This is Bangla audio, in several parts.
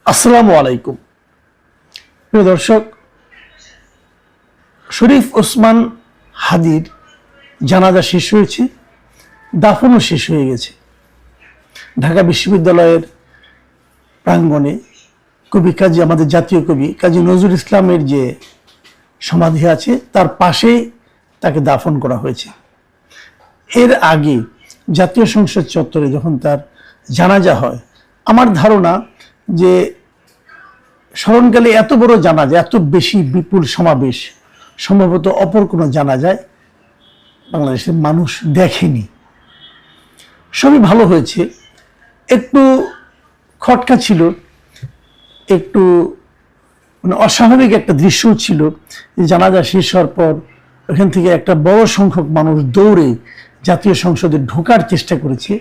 আসসালামু আলাইকুম প্রিয় দর্শক, শরীফ ওসমান হাদির জানাজা শেষ হয়েছে, দাফনও শেষ হয়ে গেছে। ঢাকা বিশ্ববিদ্যালয়ের প্রাঙ্গণে আমাদের জাতীয় কবি কাজী নজরুল ইসলামের যে সমাধি আছে তার পাশেই তাকে দাফন করা হয়েছে। এর আগে জাতীয় সংসদ চত্বরে যখন তার জানাজা হয়, আমার ধারণা যে স্মরণকালে এত বড় জানাজা, এত বেশি বিপুল সমাবেশ সম্ভবত অপর কোনো জানাজায় বাংলাদেশের মানুষ দেখেনি। সবই ভালো হয়েছে, একটু খটকা ছিল, একটু অস্বাভাবিক একটা দৃশ্য ছিল। জানাজা শেষ হওয়ার পর ওখান থেকে একটা বড় সংখ্যক মানুষ দৌড়ে জাতীয় সংসদে ঢোকার চেষ্টা করেছে।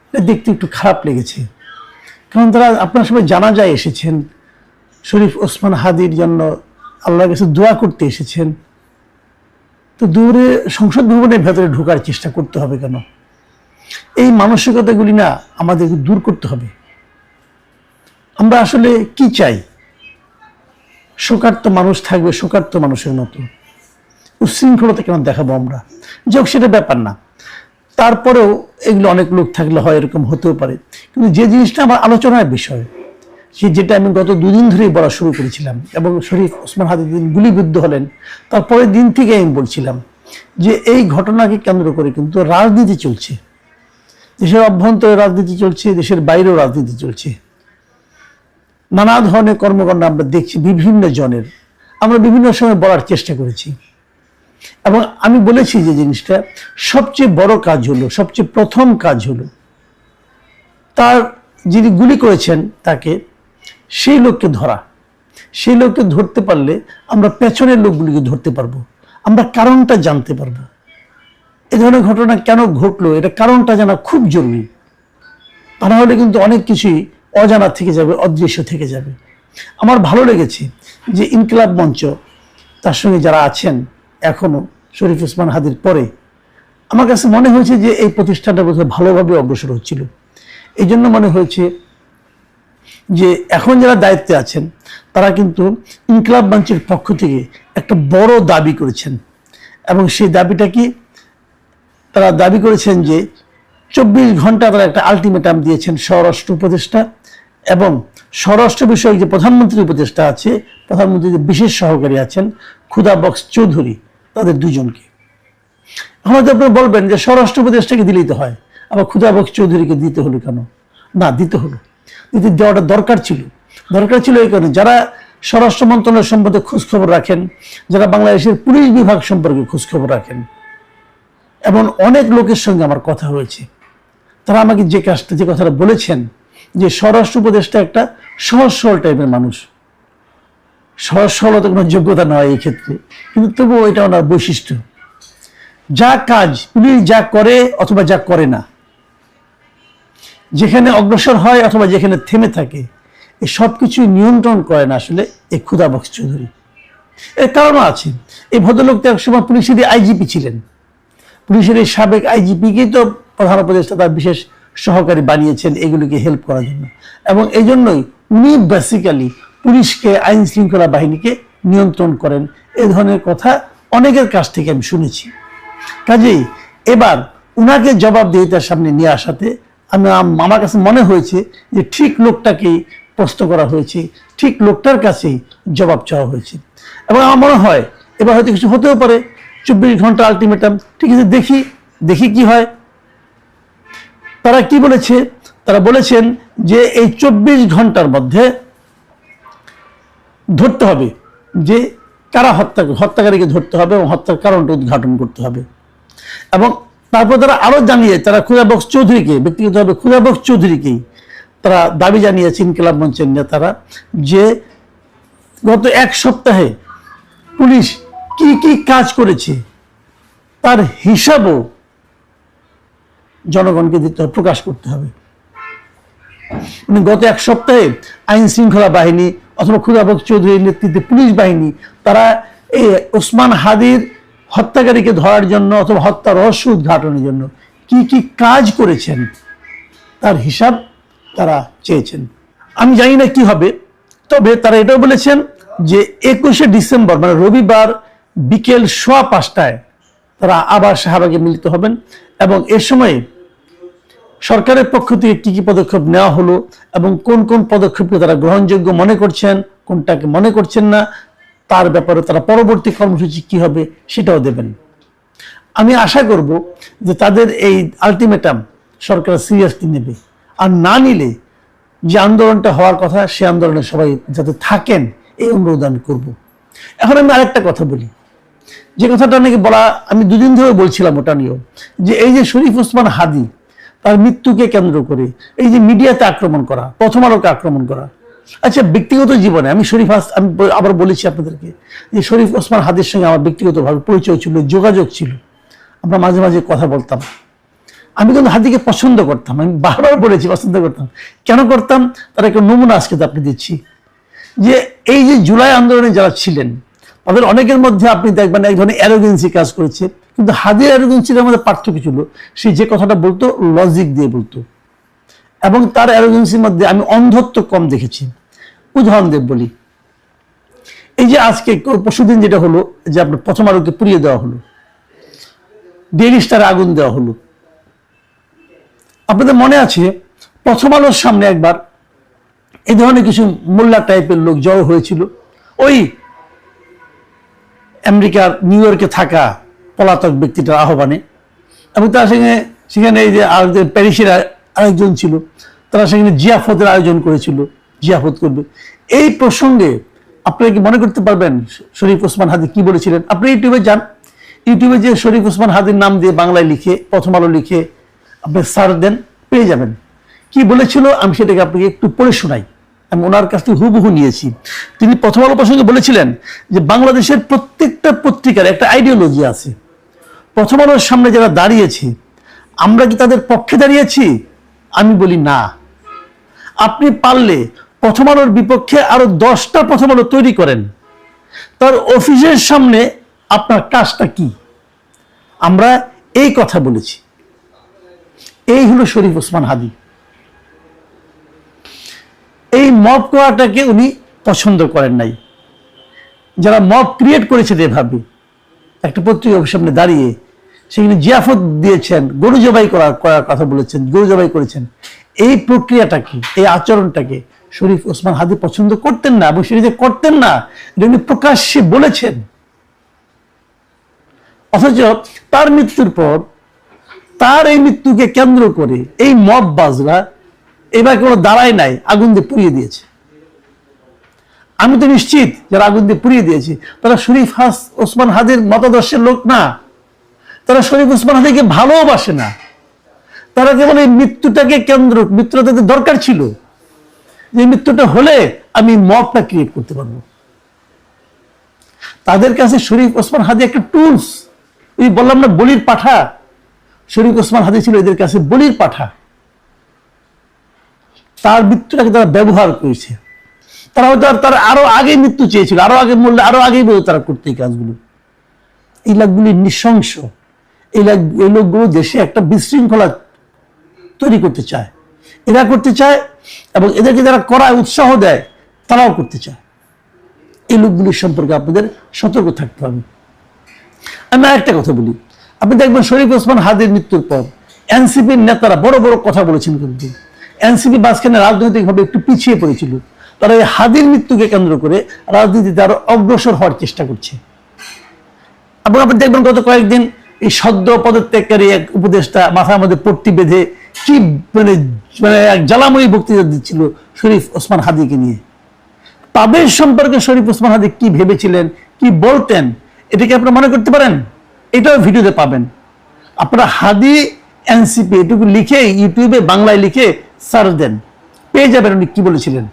এটা দেখতে একটু খারাপ লেগেছে, কারণ তারা আপনারা সবাই জানাজায় এসেছেন, শরীফ ওসমান হাদির জন্য আল্লাহর কাছে দোয়া করতে এসেছেন, তো দৌড়ে সংসদ ভবনের ভেতরে ঢোকার চেষ্টা করতে হবে কেন? এই মানসিকতাগুলি না আমাদেরকে দূর করতে হবে। আমরা আসলে কি চাই? শোকার্ত মানুষ থাকবে শোকার্ত মানুষের মতো, উচ্ছৃঙ্খলতা কেন দেখাবো আমরা? যোগ সেটা ব্যাপার না, তারপরেও এগুলো অনেক লোক থাকলে হয়, এরকম হতেও পারে। কিন্তু যে জিনিসটা আমার আলোচনার বিষয়, যেটা আমি গত দুদিন ধরেই বলা শুরু করেছিলাম, এবং শরীফ ওসমান হাদি দিন গুলিবিদ্ধ হলেন তারপরের দিন থেকে আমি বলছিলাম যে এই ঘটনাকে কেন্দ্র করে কিন্তু রাজনীতি চলছে। দেশের অভ্যন্তরে রাজনীতি চলছে, দেশের বাইরেও রাজনীতি চলছে। নানা ধরনের কর্মকাণ্ড আমরা দেখছি বিভিন্ন জনের, আমরা বিভিন্ন সময় বলার চেষ্টা করেছি, এবং আমি বলেছি যে জিনিসটা সবচেয়ে বড় কাজ হলো, সবচেয়ে প্রথম কাজ হলো তার যিনি গুলি করেছেন তাকে, সেই লোককে ধরা। সেই লোককে ধরতে পারলে আমরা পেছনের লোকগুলিকে ধরতে পারবো, আমরা কারণটা জানতে পারবো। এ ধরনের ঘটনা কেন ঘটলো এটা কারণটা জানা খুব জরুরি, তা না হলে কিন্তু অনেক কিছুই অজানা থেকে যাবে, অদৃশ্য থেকে যাবে। আমার ভালো লেগেছে যে ইনকিলাব মঞ্চ, তার সঙ্গে যারা আছেন এখনো শরীফ ওসমান হাদির পরে, আমার কাছে মনে হয়েছে যে এই প্রতিষ্ঠানটা বোধহয় ভালোভাবে অগ্রসর হচ্ছিল। এই জন্য মনে হয়েছে যে এখন যারা দায়িত্বে আছেন তারা কিন্তু ইনকিলাব মঞ্চের পক্ষ থেকে একটা বড় দাবি করেছেন, এবং সেই দাবিটা কি? তারা দাবি করেছেন যে 24 ঘন্টা তারা একটা আলটিমেটাম দিয়েছেন স্বরাষ্ট্র উপদেষ্টা এবং স্বরাষ্ট্র বিষয়ক যে প্রধানমন্ত্রী উপদেষ্টা আছে, প্রধানমন্ত্রীর যে বিশেষ সহকারী আছেন খুদা বক্স চৌধুরী, তাদের দুজনকে। হয়তো আপনি বলবেন যে স্বরাষ্ট্র উপদেষ্টাকে দিলেই তো হয়, আবার খুদা বক্স চৌধুরীকে দিতে হলো কেন? না, দিতে হলো, দেওয়াটা দরকার ছিল। দরকার ছিল এই কারণে, যারা স্বরাষ্ট্র মন্ত্রণালয় সম্পর্কে খোঁজখবর রাখেন, যারা বাংলাদেশের পুলিশ বিভাগ সম্পর্কে খোঁজখবর রাখেন, এমন অনেক লোকের সঙ্গে আমার কথা হয়েছে, তারা আমাকে যে কথাটা বলেছেন যে স্বরাষ্ট্র উপদেষ্টা একটা সহজ সরল টাইপের মানুষ। সহজ সরলতা কোনো যোগ্যতা নয় এই ক্ষেত্রে, কিন্তু তবুও এটা ওনার বৈশিষ্ট্য। যা কাজ পুলিশ যা করে অথবা যা করে না, যেখানে অগ্রসর হয় অথবা যেখানে থেমে থাকে, এই সব কিছুই নিয়ন্ত্রণ করেন আসলে এই খুদা বক্স চৌধুরী। এর কারণও আছে, এই ভদ্রলোক তো একসময় পুলিশেরই আইজিপি ছিলেন। পুলিশের এই সাবেক আইজিপিকেই তো প্রধান উপদেষ্টা তার বিশেষ সহকারী বানিয়েছেন এগুলিকে হেল্প করার জন্য, এবং এই জন্যই উনি বেসিক্যালি পুলিশকে, আইন শৃঙ্খলা বাহিনীকে নিয়ন্ত্রণ করেন। এ ধরনের কথা অনেকের কাছ থেকে আমি শুনেছি। কাজেই এবার উনাকে জবাবদিহিতার সামনে নিয়ে আসাতে আমার কাছে মনে হয়েছে যে ঠিক লোকটাকেই প্রশ্ন করা হয়েছে, ঠিক লোকটার কাছেই জবাব চাওয়া হয়েছে। এবং আমার মনে হয় এবার হয়তো কিছু হতেও পারে, 24 ঘন্টা আলটিমেটাম, ঠিক আছে, দেখি কি হয়। তারা কি বলেছে? তারা বলেছেন যে এই 24 ঘন্টার মধ্যে ধরতে হবে যে কারা হত্যাকারীকে ধরতে হবে এবং হত্যার কারণটা উদ্ঘাটন করতে হবে। এবং তারপর তারা আরো জানিয়ে, তারা খুদা বক্স চৌধুরীকে, ব্যক্তিগতভাবে খুদা বক্স চৌধুরীকেই তারা দাবি জানিয়েছে ইনকিলাব মঞ্চের নেতারা, যে গত 1 সপ্তাহে পুলিশ কি কি কাজ করেছে তার হিসাবও জনগণকে দিতে হবে, প্রকাশ করতে হবে। গত 1 সপ্তাহে আইন শৃঙ্খলা বাহিনী অথবা খুদা বক্স চৌধুরীর নেতৃত্বে পুলিশ বাহিনী তারা এই ওসমান হাদির হত্যাকারীকে ধরার জন্য অথবা হত্যা রহস্য উদ্ঘাটনের জন্য কি কি কাজ করেছেন তার হিসাব তারা চেয়েছেন। আমি জানি না কি হবে, তবে তারা এটাও বলেছেন যে 21শে ডিসেম্বর মানে রবিবার বিকেল 5:15 তারা আবার শাহবাগে মিলিত হবেন এবং এ সময় সরকারের পক্ষ থেকে কি কি পদক্ষেপ নেওয়া হলো এবং কোন কোন পদক্ষেপকে তারা গ্রহণযোগ্য মনে করছেন, কোনটাকে মনে করছেন না, তার ব্যাপারে তারা পরবর্তী কর্মসূচি কি হবে সেটাও দেবেন। আমি আশা করব যে তাদের এই আলটিমেটাম সরকার সিরিয়াসলি নেবে, আর না নিলে যে আন্দোলনটা হওয়ার কথা সে আন্দোলনে সবাই যাতে থাকেন এই অনুরোধ আমি করব। এখন আমি আরেকটা কথা বলি, যে কথাটা নাকি বলা আমি দুদিন ধরে বলছিলাম ওটা নিয়েও, যে এই যে শরীফ ওসমান হাদি তার মৃত্যুকে কেন্দ্র করে এই যে মিডিয়াতে আক্রমণ করা, প্রথম আলোকে আক্রমণ করা, আচ্ছা ব্যক্তিগত জীবনে আমি আমি আবার বলেছি আপনাদেরকে যে শরীফ ওসমান হাদির সঙ্গে আমার ব্যক্তিগতভাবে পরিচয় ছিল, যোগাযোগ ছিল, আমরা মাঝে মাঝে কথা বলতাম। আমি কিন্তু হাদিকে পছন্দ করতাম, আমি বারবার বলেছি পছন্দ করতাম। কেন করতাম তার একটা নমুনা আজকে আপনি দিচ্ছি, যে এই যে জুলাই আন্দোলনে যারা ছিলেন তাদের অনেকের মধ্যে আপনি দেখবেন এক ধরনের অ্যারোগেন্সি কাজ করেছে, কিন্তু হাদির অ্যারোগেন্সির মধ্যে পার্থক্য ছিল, সে যে কথাটা বলতো লজিক দিয়ে বলতো, এবং তার অ্যারোগেন্সির মধ্যে আমি অন্ধত্ব কম দেখেছি। উদাহরণ দেব বলি, এই যে আজকে পরশুদিন যেটা হলো যে আপনার প্রথম আলোকে পুড়িয়ে দেওয়া হলো, ডেইলি স্টারে আগুন দেওয়া হলো, আপনাদের মনে আছে প্রথম আলোর সামনে একবার এই ধরনের কিছু মোল্লা টাইপের লোক জড়ো হয়েছিল, ওই আমেরিকার নিউ ইয়র্কে থাকা পলাতক ব্যক্তিটার আহ্বানে, এবং তার সঙ্গে সেখানে এই যে প্যারিসের আরেকজন ছিল, তারা সেখানে জিয়াফতের আয়োজন করেছিল, জিয়াফত করবে। এই প্রসঙ্গে আপনারা কি মনে করতে পারবেন শরীফ ওসমান হাদি কি বলেছিলেন? আপনি ইউটিউবে যান, ইউটিউবে যে শরীফ ওসমান হাদির নাম দিয়ে বাংলায় লিখে প্রথম আলো লিখে আপনি সার্চ দেন, পেয়ে যাবেন। কি বলেছিল আমি সেটাকে আপনাকে একটু পড়ে শোনাই, আমি ওনার কাছ থেকে হুবহু নিয়েছি। তিনি প্রথম আলো প্রসঙ্গে বলেছিলেন যে বাংলাদেশের প্রত্যেকটা পত্রিকার একটা আইডিওলজি আছে, প্রথম আলোর সামনে যারা দাঁড়িয়েছে আমরা কি তাদের পক্ষে দাঁড়িয়েছি? আমি বলি না। আপনি পারলে প্রথম আলোর বিপক্ষে আরো 10টা প্রথম আলো তৈরি করেন, তার অফিসের সামনে আপনার কাজটা কি? আমরা এই কথা বলেছি। এই হলো শরীফ ওসমান হাদি। এই মব করাটাকে উনি পছন্দ করেন নাই। যারা মব ক্রিয়েট করেছে এভাবে একটা পত্রিকার সামনে দাঁড়িয়ে সেখানে জিয়াফত দিয়েছেন, গরু জবাই করার কথা বলেছেন, গরু জবাই করেছেন, এই প্রক্রিয়াটাকে, এই আচরণটাকে শরীফ ওসমান হাদি পছন্দ করতেন না, এবং সেটা যে করতেন না এটা উনি প্রকাশ্যে বলেছেন। অথচ তার মৃত্যুর পর তার এই মৃত্যুকে কেন্দ্র করে এই মব বাজরা এবার কোনো দাঁড়ায় নাই, আগুন দিয়ে পুড়িয়ে দিয়েছে। আমি তো নিশ্চিত যারা আগুন দিয়ে পুড়িয়ে দিয়েছে তারা শরীফ ওসমান হাদির মতাদর্শের লোক না, তারা শরীফ ওসমান হাদিকে ভালোবাসে না, তারা কেবল এই মৃত্যুটাকে মৃত্যুটা তাদের দরকার ছিল, যে মৃত্যুটা হলে আমি মবটা ক্রিয়েট করতে পারবো। তাদের কাছে শরীফ ওসমান হাদি একটা টুলস, এই বললাম না বলির পাঠা, শরীফ ওসমান হাদি ছিল এদের কাছে বলির পাঠা। তার মৃত্যুটাকে তারা ব্যবহার করেছে, তারা হয়তো তার আরো আগে মৃত্যু চেয়েছিল, আরো আগে মরলে আরো আগেই বলতো তারা করতে এই কাজগুলো। এই লোকগুলি নৃশংস, এই লোকগুলো দেশে একটা বিশৃঙ্খলা তৈরি করতে চায়, এরা করতে চায়, এবং এদেরকে যারা করায় উৎসাহ দেয় তারাও করতে চায়। এই লোকগুলির সম্পর্কে আপনাদের সতর্ক থাকতে হবে। আমি একটা কথা বলি, আপনি দেখবেন শরীফ ওসমান হাদির মৃত্যুর পর এনসিপির নেতারা বড় বড় কথা বলেছেন, কিন্তু এনসিপি মাঝখানে রাজনৈতিকভাবে একটু পিছিয়ে পড়েছিল, তারা এই হাদির মৃত্যুকে কেন্দ্র করে রাজনীতিতে আরো অগ্রসর হওয়ার চেষ্টা করছে। এবং আপনি দেখবেন গত কয়েকদিন এই সদ্য পদত্যাগকারী এক উপদেষ্টা মাথার মধ্যে পট্টি বেঁধে কি মানে এক জ্বালাময়ী বক্তৃতা দিচ্ছিল শরীফ ওসমান হাদিকে নিয়ে। তাদের সম্পর্কে শরীফ ওসমান হাদি কি ভেবেছিলেন, কি বলতেন, এটাকে আপনারা মনে করতে পারেন? এটাও ভিডিওতে পাবেন। আপনারা হাদি এনসিপি এটুকু লিখে ইউটিউবে বাংলায় লিখে সার্চ দেন, পেয়ে যাবেন উনি কি বলেছিলেন।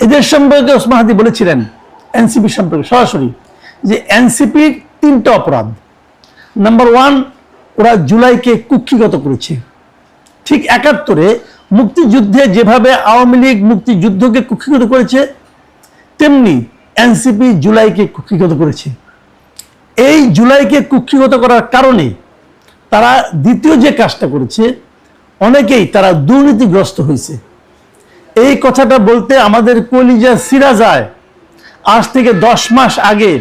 এদের সম্পর্কে ওসমান হাদি বলেছিলেন এনসিপি সম্পর্কে সরাসরি যে এনসিপির 3টা অপরাধ। নাম্বার 1, ওরা জুলাইকে কুক্ষিগত করেছে। ঠিক 71-এ মুক্তিযুদ্ধে যেভাবে আওয়ামী লীগ মুক্তিযুদ্ধকে কুক্ষিগত করেছে, তেমনি এনসিপি জুলাইকে কুক্ষিগত করেছে। এই জুলাইকে কুক্ষিগত করার কারণে তারা দ্বিতীয় যে কাজটা করেছে, অনেকেই তারা দুর্নীতিগ্রস্ত হয়েছে। এই কথাটা বলতে আমাদের কলিজা ছিঁড়া যায়। আজ থেকে 10 মাস আগে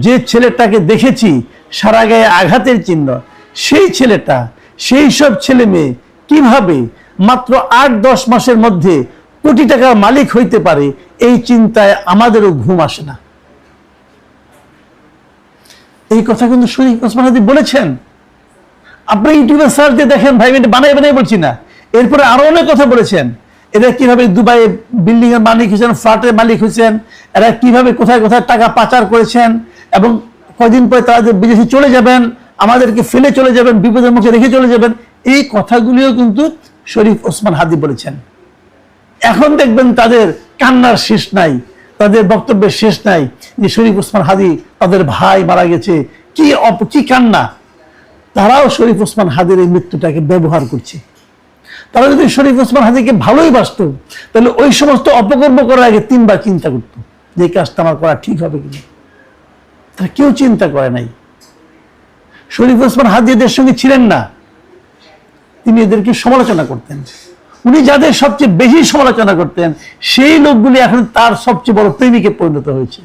যে ছেলেটাকে দেখেছি সারা গায়ে আঘাতের চিহ্ন, সেই ছেলেটা, সেই সব ছেলে মেয়ে কিভাবে মাত্র 8-10 মাসের মধ্যে কোটি টাকার মালিক হইতে পারে, এই চিন্তায় আমাদেরও ঘুম আসে না। এই কথা কিন্তু শরীফ ওসমান হাদি বলেছেন। আপনি ইউটিউবে সার্চ দিয়ে দেখেন ভাই, আমি বানাই বানাই বলছি না। এরপরে আরো অনেক কথা বলেছেন, এরা কিভাবে দুবাই বিল্ডিং এর মালিক হয়েছেন, ফ্ল্যাটের মালিক হয়েছেন, এরা কিভাবে কোথায় কোথায় টাকা পাচার করেছেন, এবং কয়দিন পরে তারা যে বিদেশে চলে যাবেন, আমাদেরকে ফেলে চলে যাবেন, বিপদের মুখে রেখে চলে যাবেন, এই কথাগুলিও কিন্তু শরীফ ওসমান হাদি বলেছেন। এখন দেখবেন তাদের কান্নার শেষ নাই, তাদের বক্তব্যের শেষ নাই, যে শরীফ ওসমান হাদি তাদের ভাই মারা গেছে, কি কান্না। তারাও শরীফ ওসমান হাদির এই মৃত্যুটাকে ব্যবহার করছে। তারা যদি শরীফ ওসমান হাদিকে ভালোই বাসত, তাহলে ওই সমস্ত অপকর্ম করার আগে 3 বার চিন্তা করত যে এই কাজটা আমার করা ঠিক হবে কিনা। তারা কেউ চিন্তা করে নাই। শরীফ ওসমান হাদি এদের সঙ্গে ছিলেন না, তিনি এদেরকে সমালোচনা করতেন। উনি যাদের সবচেয়ে বেশি সমালোচনা করতেন, সেই লোকগুলি এখন তার সবচেয়ে বড় প্রেমিকে পরিণত হয়েছে।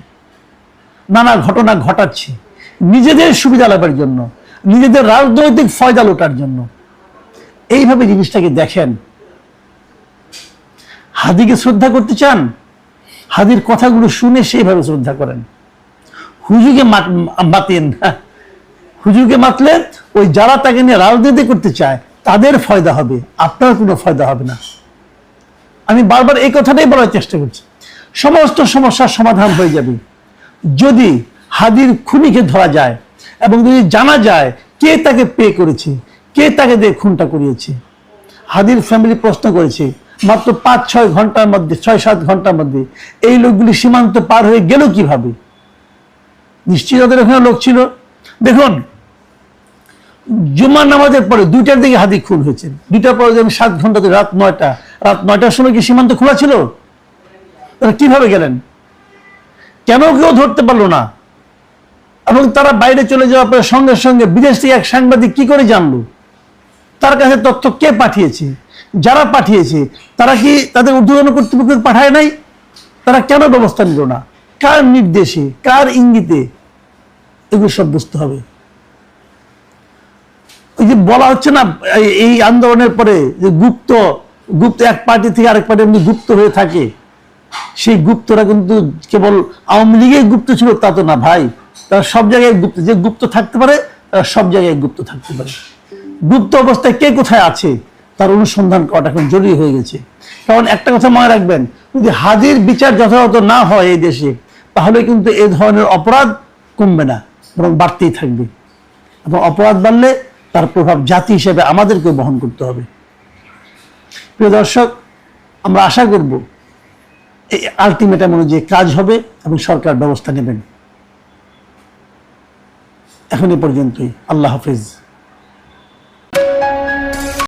নানা ঘটনা ঘটাচ্ছে নিজেদের সুবিধা লাভের জন্য, নিজেদের রাজনৈতিক ফয়দা লোটার জন্য। এইভাবে জিনিসটাকে দেখেন। হাদিকে শ্রদ্ধা করতে চান, হাদির কথাগুলো শুনে সেইভাবে শ্রদ্ধা করেন। হুজুরকে মাতেন না, হুজুরকে মাতলে ওই যারা তাকে নিয়ে রাজনীতি করতে চায় তাদের ফয়দা হবে, আপনার কোনো ফয়দা হবে না। আমি বারবার এই কথাটাই বলার চেষ্টা করছি। সমস্ত সমস্যার সমাধান হয়ে যাবে যদি হাদির খুনিকে ধরা যায় এবং যদি জানা যায় কে তাকে পে করেছে, কে তাকে দিয়ে খুনটা করিয়েছে। হাদির ফ্যামিলি প্রশ্ন করেছে, মাত্র 5-6 ঘন্টার মধ্যে, 6-7 ঘন্টার মধ্যে এই লোকগুলি সীমান্ত পার হয়ে গেল কিভাবে? নিশ্চয়ই তাদের ওখানে লোক ছিল। দেখুন, জুমার নামাজের পরে 2টার দিকে হাদি খুন হয়েছে। 2টার পরে আমি 7 ঘন্টা, রাত 9টার সময় কি সীমান্ত খোলা ছিল? তারা কিভাবে গেলেন? কেন কেউ ধরতে পারলো না? এবং তারা বাইরে চলে যাওয়ার পরে সঙ্গে সঙ্গে বিদেশ থেকে এক সাংবাদিক কি করে জানলো? তার কাছে তথ্য কে পাঠিয়েছে? যারা পাঠিয়েছে তারা কি তাদের ঊর্ধ্বতন কর্তৃপক্ষ পাঠায় নাই? তারা কেন ব্যবস্থা নিল না? কার নির্দেশে, কার ইঙ্গিতে? এগুলো সব বুঝতে হবে। ওই যে বলা হচ্ছে না, এই আন্দোলনের পরে যে গুপ্ত এক পার্টি থেকে আরেক পার্টি এমনি গুপ্ত হয়ে থাকে, সেই গুপ্তরা কিন্তু কেবল আওয়ামী লীগের গুপ্ত ছিল তা তো না ভাই। তারা সব জায়গায় গুপ্ত, যে গুপ্ত থাকতে পারে তারা সব জায়গায় গুপ্ত থাকতে পারে। গুপ্ত অবস্থায় কে কোথায় আছে তার অনুসন্ধান করাটা এখন জরুরি হয়ে গেছে। কারণ একটা কথা মনে রাখবেন, যদি হাদির বিচার যথাযথ না হয় এই দেশে, তাহলে কিন্তু এই ধরনের অপরাধ কমবে না, বরং বাড়তেই থাকবে। এবং অপরাধ বাড়লে তার প্রভাব জাতি হিসেবে আমাদেরকে বহন করতে হবে। প্রিয় দর্শক, আমরা আশা করব এই আলটিমেটাম অনুযায়ী কাজ হবে এবং সরকার ব্যবস্থা নেবেন। এখন এ পর্যন্তই। আল্লাহ হাফিজ।